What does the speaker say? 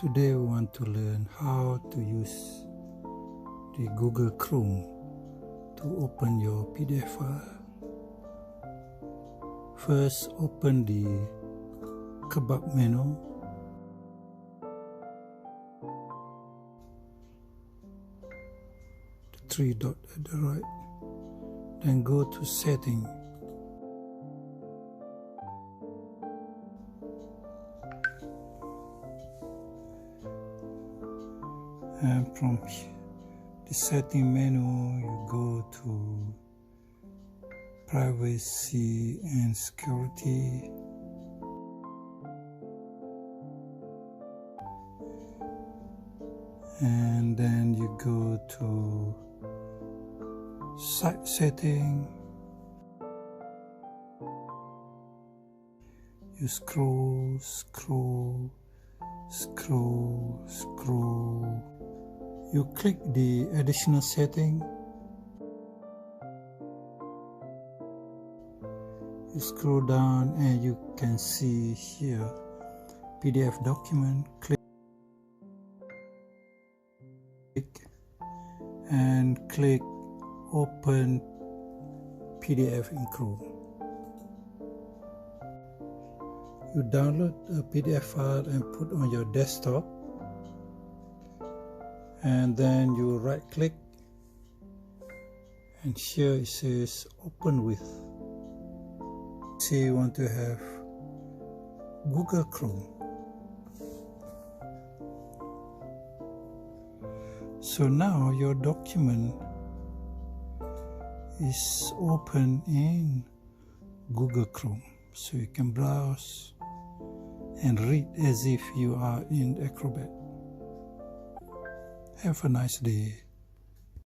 Today we want to learn how to use the Google Chrome to open your PDF file. First, open the kebab menu. The three dots at the right. Then go to Setting. And from the setting menu, you go to Privacy and Security. And then you go to Site Setting. You scroll. You click the additional setting. You scroll down and you can see here PDF document. Click and click Open PDF in Chrome. You download a PDF file and put on your desktop. And then you right click, and here it says open with. Say you want to have Google Chrome. So now your document is open in Google Chrome, so you can browse and read as if you are in Acrobat. Have a nice day.